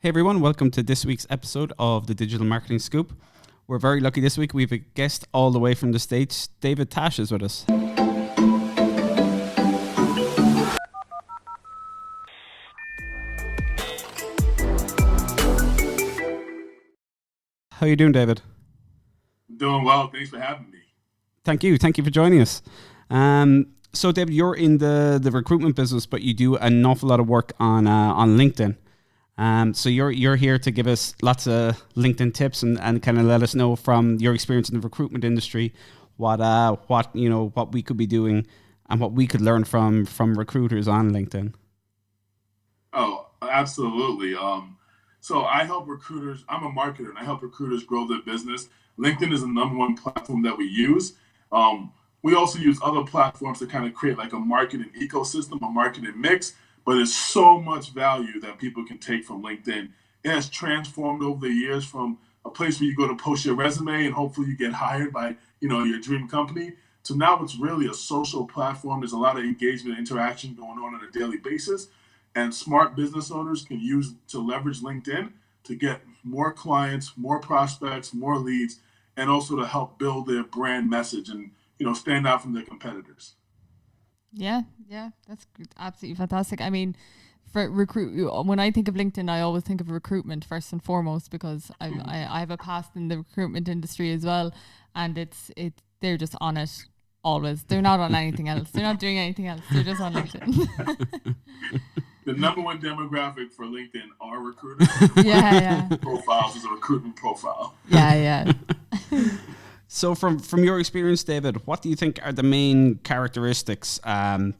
Hey everyone, welcome to this week's episode of the Digital Marketing Scoop. We're very lucky this week. We have a guest all the way from the States. David Tash is with us. How are you doing, David? Doing well. Thanks for having me. Thank you. Thank you for joining us. So, David, you're in the recruitment business, but you do an awful lot of work on LinkedIn. So you're here to give us lots of LinkedIn tips and kind of let us know from your experience in the recruitment industry what we could be doing and what we could learn from recruiters on LinkedIn. Oh, absolutely. So I help recruiters. I'm a marketer, and I help recruiters grow their business. LinkedIn is the number one platform that we use. We also use other platforms to kind of create like a marketing ecosystem, a marketing mix. But there's so much value that people can take from LinkedIn. It has transformed over the years from a place where you go to post your resume and hopefully you get hired by, your dream company, to now it's really a social platform. There's a lot of engagement and interaction going on a daily basis. And smart business owners can use to leverage LinkedIn to get more clients, more prospects, more leads, and also to help build their brand message and, stand out from their competitors. Yeah, that's absolutely fantastic. I mean, for when I think of LinkedIn, I always think of recruitment first and foremost because I have a past in the recruitment industry as well, and they're just on it always. They're not on anything else. They're not doing anything else. They're just on LinkedIn. The number one demographic for LinkedIn are recruiters. Yeah. Profiles is a recruitment profile. Yeah. So from your experience, David, what do you think are the main characteristics a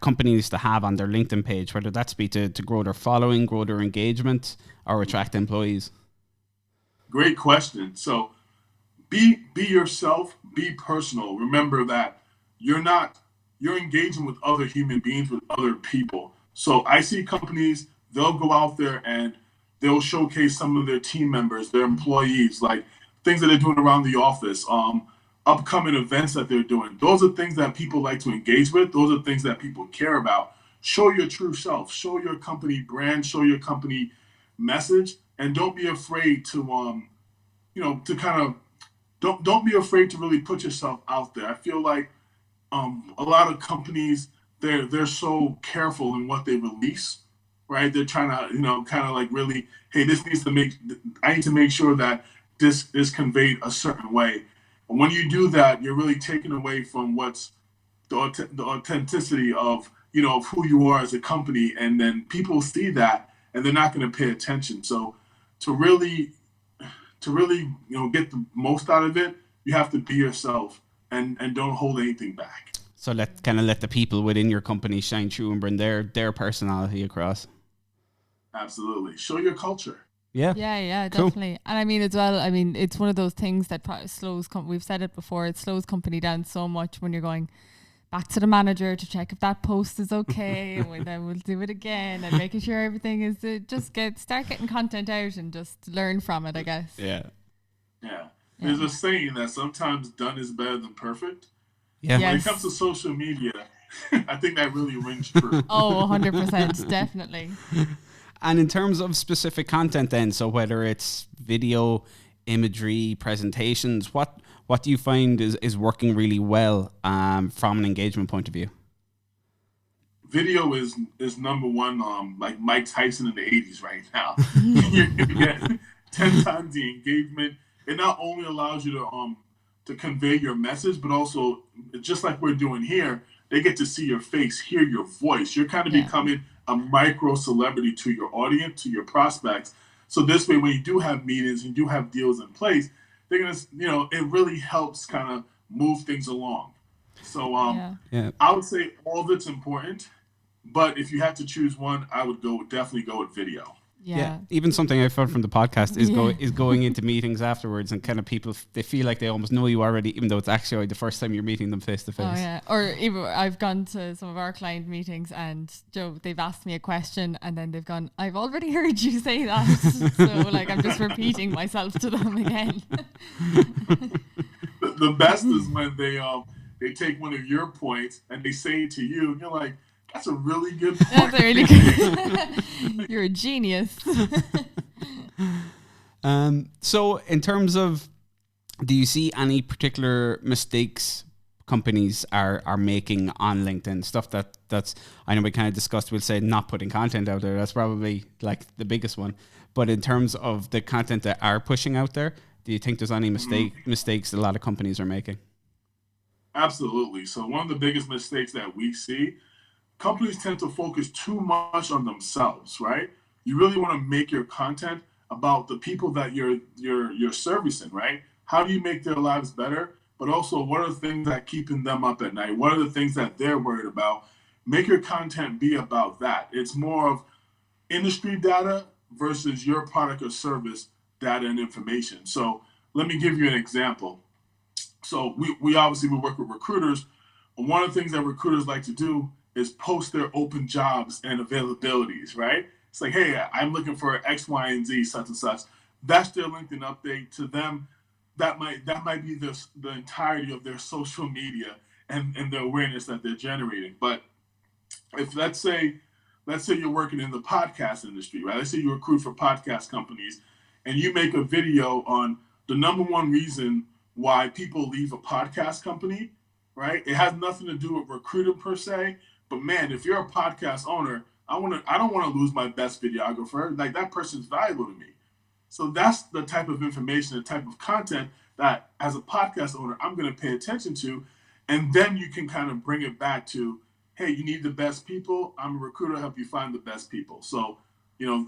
company needs to have on their LinkedIn page, whether that's be to grow their following, grow their engagement, or attract employees? Great question. So be yourself, be personal. Remember that you're engaging with other human beings, with other people. So I see companies, they'll go out there and they'll showcase some of their team members, their employees, like things that they're doing around the office, upcoming events that they're doing. Those are things that people like to engage with. Those are things that people care about. Show your true self. Show your company brand. Show your company message. And don't be afraid to, don't be afraid to really put yourself out there. I feel like a lot of companies, they're so careful in what they release, right? They're trying to, kind of like really, hey, I need to make sure that this is conveyed a certain way. And when you do that, you're really taking away from what's the authenticity of, of who you are as a company. And then people see that and they're not going to pay attention. So to really, get the most out of it, you have to be yourself and don't hold anything back. So let the people within your company shine through and bring their personality across. Absolutely. Show your culture. Yeah, cool. Definitely. And I mean, as well, it's one of those things that slows, we've said it before, it slows company down so much when you're going back to the manager to check if that post is okay, and then we'll do it again, and making sure everything is, start getting content out and just learn from it, I guess. Yeah. There's a saying that sometimes done is better than perfect. Yeah. When it comes to social media, I think that really rings true. Oh, 100%, definitely. And in terms of specific content then, so whether it's video, imagery, presentations, what do you find is working really well from an engagement point of view? Video is number one, like Mike Tyson in the 80s right now. You get 10 times the engagement. It not only allows you to convey your message, but also, just like we're doing here, they get to see your face, hear your voice. You're kind of becoming a micro celebrity to your audience, to your prospects. So this way, when you do have meetings and you do have deals in place, they're going to, it really helps kind of move things along. So I would say all of it's important, but if you had to choose one, I would definitely go with video. Yeah. Even something I found from the podcast is going into meetings afterwards, and kind of people, they feel like they almost know you already, even though it's actually the first time you're meeting them face to face. Oh yeah. Or even I've gone to some of our client meetings and they've asked me a question and then they've gone, I've already heard you say that. So like I'm just repeating myself to them again. The best is when they take one of your points and they say it to you and you're like, that's a really good point. That's a really good. You're a genius. So in terms of, do you see any particular mistakes companies are making on LinkedIn? Stuff that's, I know we kind of discussed, we'll say not putting content out there. That's probably like the biggest one. But in terms of the content that are pushing out there, do you think there's any mistakes a lot of companies are making? Absolutely. So one of the biggest mistakes that we see, companies tend to focus too much on themselves, right? You really want to make your content about the people that you're servicing, right? How do you make their lives better? But also, what are the things that are keeping them up at night? What are the things that they're worried about? Make your content be about that. It's more of industry data versus your product or service data and information. So let me give you an example. So we obviously we work with recruiters. And one of the things that recruiters like to do is post their open jobs and availabilities, right? It's like, hey, I'm looking for X, Y, and Z, such and such. That's their LinkedIn update. To them, that might be the entirety of their social media and the awareness that they're generating. But if let's say you're working in the podcast industry, right? Let's say you recruit for podcast companies and you make a video on the number one reason why people leave a podcast company, right? It has nothing to do with recruiting per se, but man, if you're a podcast owner, I don't want to lose my best videographer. Like, that person's valuable to me. So that's the type of information, the type of content that as a podcast owner, I'm going to pay attention to. And then you can kind of bring it back to, hey, you need the best people. I'm a recruiter, help you find the best people. So,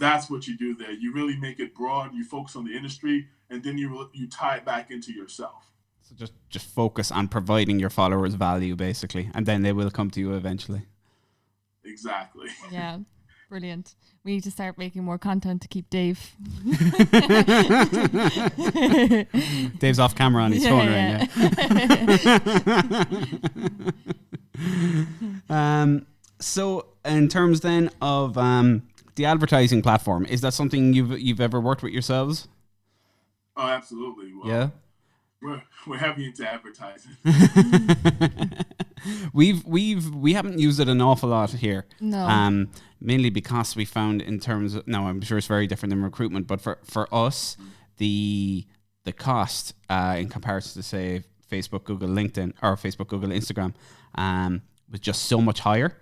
that's what you do there. You really make it broad. You focus on the industry, and then you tie it back into yourself. So just focus on providing your followers value, basically, and then they will come to you eventually. Exactly. Yeah, brilliant. We need to start making more content to keep Dave. Dave's off camera on his phone right now. So in terms then of the advertising platform, is that something you've ever worked with yourselves? Oh, absolutely. Well, yeah. We're heavy into advertising. We haven't used it an awful lot here. No. Mainly because we found in terms of, now I'm sure it's very different than recruitment, but for us, the cost in comparison to say Facebook, Google, LinkedIn, or Facebook, Google, Instagram, was just so much higher.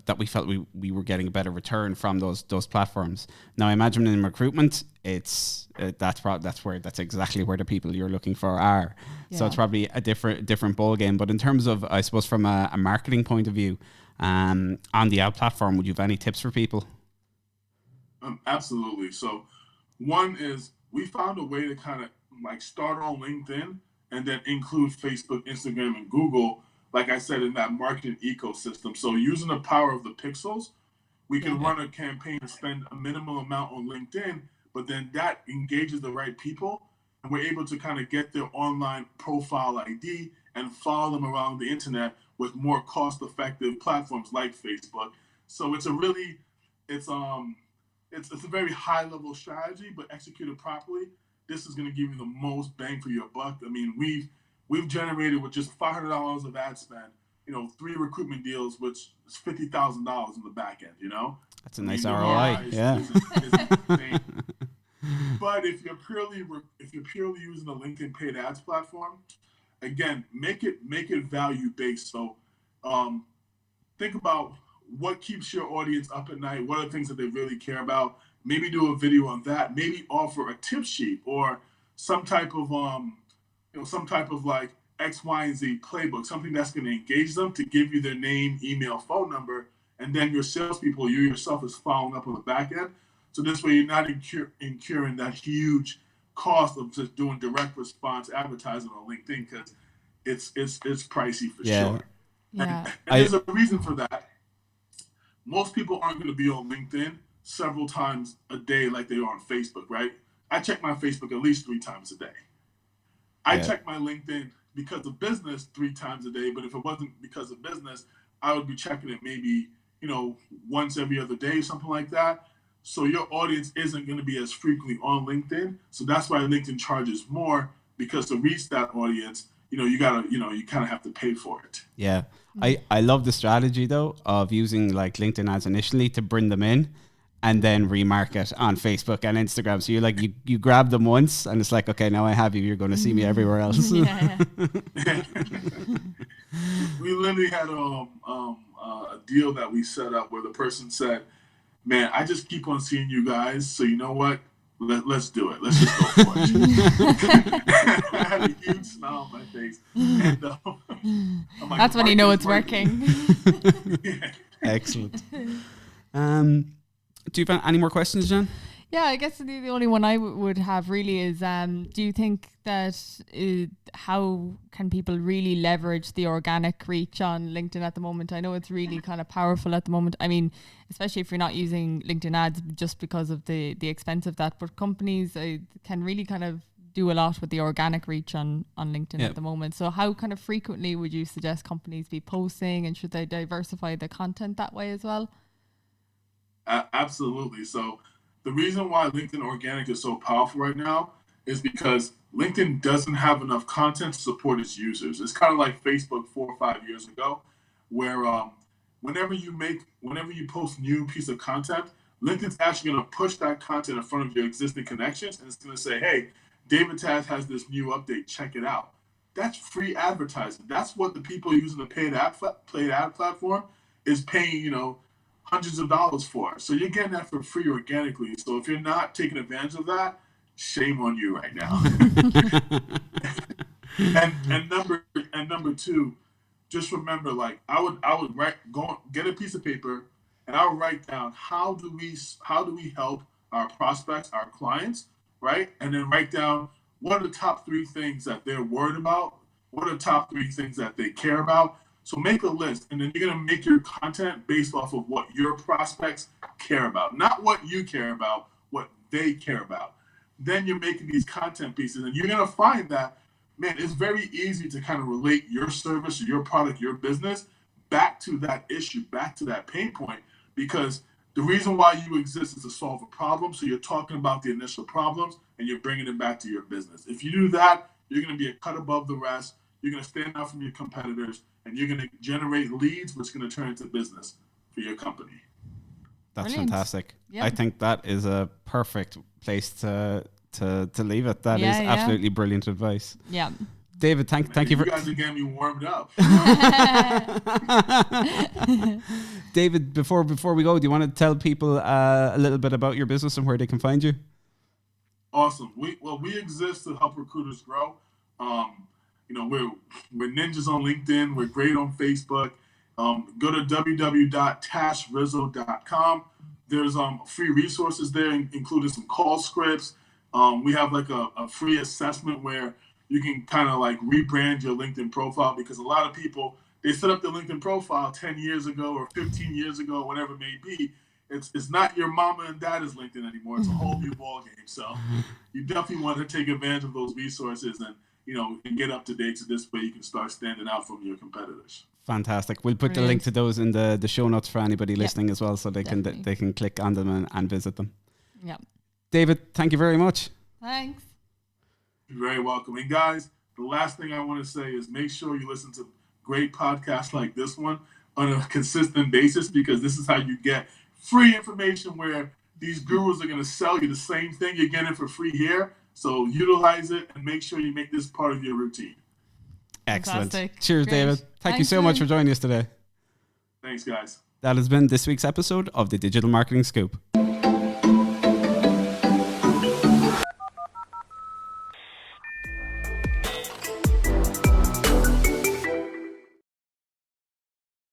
That we felt we were getting a better return from those platforms. Now, I imagine in recruitment, it's that's exactly where the people you're looking for are. Yeah. So it's probably a different ball game. But in terms of, I suppose, from a marketing point of view, on the ad platform, would you have any tips for people? Absolutely. So one is, we found a way to kind of like start on LinkedIn and then include Facebook, Instagram, and Google, like I said, in that marketing ecosystem. So using the power of the pixels, we can run a campaign and spend a minimal amount on LinkedIn, but then that engages the right people, and we're able to kind of get their online profile ID and follow them around the internet with more cost-effective platforms like Facebook. So it's a very high-level strategy, but executed properly, this is going to give you the most bang for your buck. I mean, we've generated with just $500 of ad spend, 3 recruitment deals, which is $50,000 in the back end. That's a nice ROI. Yeah. Is but if you're purely using a LinkedIn paid ads platform, again, make it value based. So think about what keeps your audience up at night. What are the things that they really care about? Maybe do a video on that. Maybe offer a tip sheet or some type of like X, Y, and Z playbook, something that's going to engage them, to give you their name, email, phone number, and then your salespeople, you yourself, is following up on the back end. So this way you're not incurring that huge cost of just doing direct response advertising on LinkedIn, because it's pricey for sure. Yeah. And there's a reason for that. Most people aren't going to be on LinkedIn several times a day like they are on Facebook, right? I check my Facebook at least 3 times a day. I check my LinkedIn because of business 3 times a day, but if it wasn't because of business, I would be checking it maybe, once every other day, something like that. So your audience isn't going to be as frequently on LinkedIn. So that's why LinkedIn charges more, because to reach that audience, you kind of have to pay for it. Yeah. I love the strategy though of using like LinkedIn ads initially to bring them in. and then remarket on Facebook and Instagram. So you grab them once and it's like, okay, now I have you. You're going to see me everywhere else. Yeah. We literally had a deal that we set up where the person said, man, I just keep on seeing you guys. So you know what? Let's do it. Let's just go for it. I had a huge smile on my face. And, I'm like, That's when you know it's working. Excellent. Do you have any more questions, Jen? Yeah, I guess the only one I would have really is, do you think that how can people really leverage the organic reach on LinkedIn at the moment? I know it's really kind of powerful at the moment. I mean, especially if you're not using LinkedIn ads just because of the expense of that, but companies can really kind of do a lot with the organic reach on LinkedIn at the moment. So how kind of frequently would you suggest companies be posting, and should they diversify the content that way as well? Absolutely. So the reason why LinkedIn Organic is so powerful right now is because LinkedIn doesn't have enough content to support its users. It's kind of like Facebook 4 or 5 years ago, where whenever you post new piece of content, LinkedIn's actually going to push that content in front of your existing connections, and it's going to say, hey, David Tash has this new update, check it out. That's free advertising. That's what the people using the paid ad platform is paying, hundreds of dollars for. So you're getting that for free organically. So if you're not taking advantage of that, shame on you right now. and number two, just remember, like I would get a piece of paper and I would write down how do we help our prospects, our clients, right? And then write down what are the top 3 things that they're worried about, what are the top 3 things that they care about. So make a list, and then you're going to make your content based off of what your prospects care about, not what you care about, what they care about. Then you're making these content pieces, and you're going to find that, man, it's very easy to kind of relate your service or your product, your business back to that issue, back to that pain point, because the reason why you exist is to solve a problem. So you're talking about the initial problems, and you're bringing it back to your business. If you do that, you're going to be a cut above the rest. You're going to stand out from your competitors, and you're going to generate leads, which is going to turn into business for your company. That's Brilliant. fantastic. Yeah. I think that is a perfect place to leave it. That is absolutely brilliant advice. Yeah. David, thank you for... You guys are getting me warmed up. David, before we go, do you want to tell people a little bit about your business and where they can find you? Awesome. We exist to help recruiters grow. We're ninjas on LinkedIn. We're great on Facebook. Go to www.tashrizzo.com. There's free resources there, including some call scripts. We have like a free assessment where you can kind of like rebrand your LinkedIn profile, because a lot of people, they set up their LinkedIn profile 10 years ago or 15 years ago, whatever it may be. It's not your mama and dad's LinkedIn anymore. It's a whole new ballgame. So you definitely want to take advantage of those resources and get up to date, so this way you can start standing out from your competitors. Fantastic. We'll put the link to those in the show notes for anybody listening as well, so they can click on them and visit them. Yeah. David, thank you very much. Thanks. You're very welcome. And guys, the last thing I want to say is make sure you listen to great podcasts like this one on a consistent basis, because this is how you get free information where these gurus are going to sell you the same thing you're getting for free here. So utilize it and make sure you make this part of your routine. Excellent. Fantastic. Cheers, Great. David. Thank you Thanks, so much for joining us today. Thanks, guys. That has been this week's episode of the Digital Marketing Scoop.